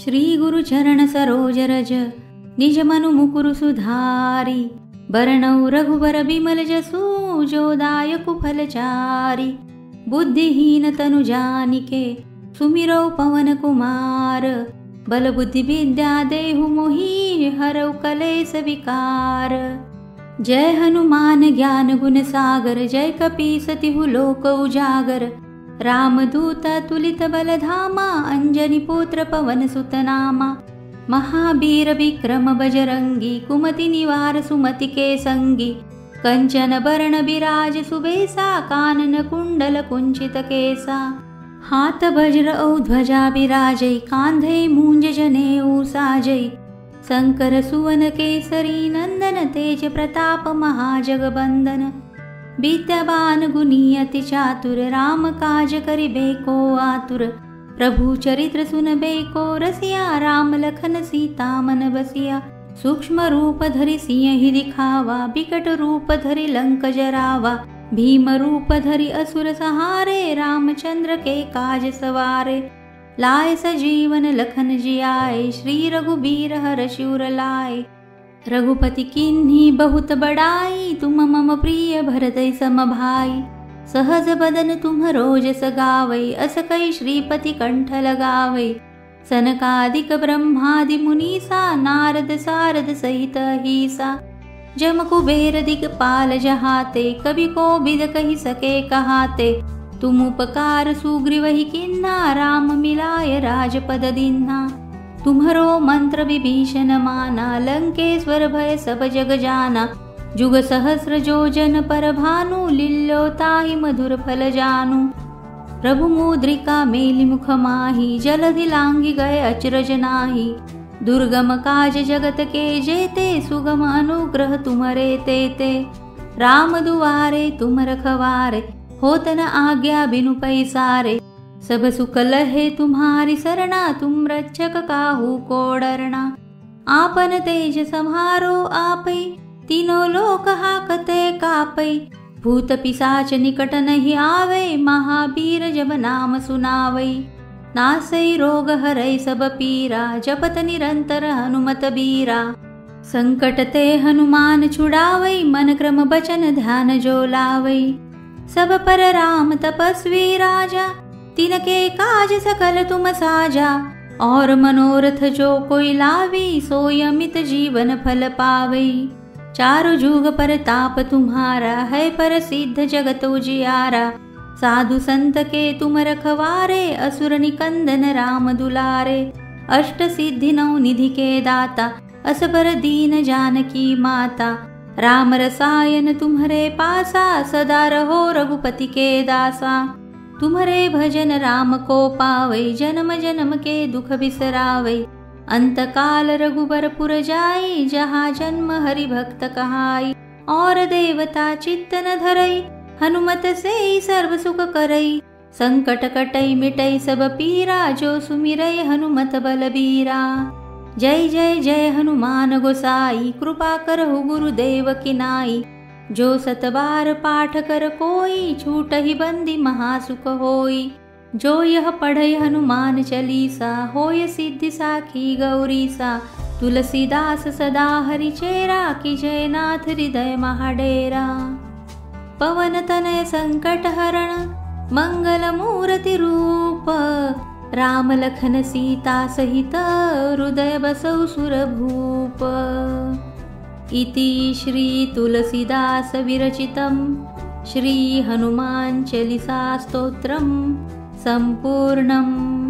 श्री गुरु चरण सरोज रज निज मनु मुकुरु सुधारी। बरनौ रघुबर बिमल जसु जो दायकु फलचारी। बुद्धिहीन तनु जानिके सुमिरौ पवन कुमार। बल बुद्धि विद्या देहु मोहि हरौ कलेस विकार। जय हनुमान ज्ञान गुण सागर जय कपीसतिहु लोक उजागर। रामदूत तुलित बल धामा अंजनी पुत्र पवन सुत नामा। महावीर विक्रम बजरंगी कुमति निवार सुमति के संगी। कंचन बरण बिराज सुबेसा कानन कुंडल कुंचित केसा। हाथ वज्र औ ध्वजा बिराजै कांधे मूंज जनेऊ साजै। शंकर सुवन केसरी नंदन तेज प्रताप महाजगबंदन। विद्यावान गुणी अति चातुर राम काज करिबे को आतुर। प्रभु चरित्र सुनबे को रसिया राम लखन सीता मन बसिया। सूक्ष्म रूप धरि सिंह दिखावा बिकट रूप धरि लंक जरावा। भीम रूप धरि असुर सहारे रामचंद्र के काज सवारे। लाए सजीवन लखन जियाए श्री रघुबीर हरषि लाए। रघुपति किन्ही बहुत बड़ाई तुम मम प्रिय भरतै सम भाई। सहज बदन तुम्हरो जस गावै अस कहि श्रीपति कंठ लगावै। सनकादिक ब्रह्मादि मुनीसा नारद सारद सहित अहीसा। जम कुबेर दिक्पाल जहाते कवि कोविद कहि सके कहाते। तुम उपकार सुग्रीवहि किन्हा राम मिलाय राजपद दीन्हा। तुम्हरो मंत्र विभीषण माना लंकेश्वर भय सब जग जाना। जुग सहस्र जो जन पर भानु लील्यो ताहि मधुर फल जानु। प्रभु मुद्रिका मेलि मुख माहि जलधि लांघि गए अचरज नाही। दुर्गम काज जगत के जेते सुगम अनुग्रह तुमरे तेते। राम दुआरे तुम रखवारे होत न आज्ञा बिनु पैसारे। सब सुख लहे तुम्हारी सरना तुम रक्षक काहू को डरना। आपन तेज सम्हारो आपै तीनों लोक हाकते कापै। भूत पिशाच निकट नहीं आवे महावीर जब नाम सुनावै। नासै रोग हरै सब पीरा जपत निरंतर हनुमत बीरा। संकट ते हनुमान छुड़ावै मन क्रम बचन ध्यान जो लावै। सब पर राम तपस्वी राजा तिनके काज सकल तुम साजा। और मनोरथ जो कोई लावी सोई अमित जीवन फल पावै। चारु जुग पर ताप तुम्हारा है पर सिद्ध जगत उजियारा। साधु संत के तुम रखवारे असुर निकंदन राम दुलारे। अष्ट सिद्धि नौ निधि के दाता असबर दीन जानकी माता। राम रसायन तुम्हरे पासा सदा रहो रघुपति के दासा। तुम्हरे भजन राम को पावै जन्म जन्म के दुख बिसरावै। अंत काल रघुबर पुर जाई जहाँ जन्म हरि भक्त कहाई। और देवता चित्त न धरई हनुमत से सर्व सुख करई। संकट कटई मिटई सब पीरा जो सुमिरै हनुमत बलबीरा। जय जय जय हनुमान गोसाई कृपा करहु गुरुदेव की नाई। जो सत बार पाठ कर कोई छूटहि बंदी महासुख होई। जो यह पढ़ई हनुमान चालीसा होय सिद्धि साखी गौरीसा। तुलसीदास सदा हरि चेरा की जयनाथ हृदय महाडेरा। पवन तनय संकट हरण मंगल मूर्ति रूप। राम लखन सीता सहित हृदय बसौ सुरभूप। इति श्री तुलसीदास विरचितं श्री हनुमान चालीसा स्तोत्रम् संपूर्णम्।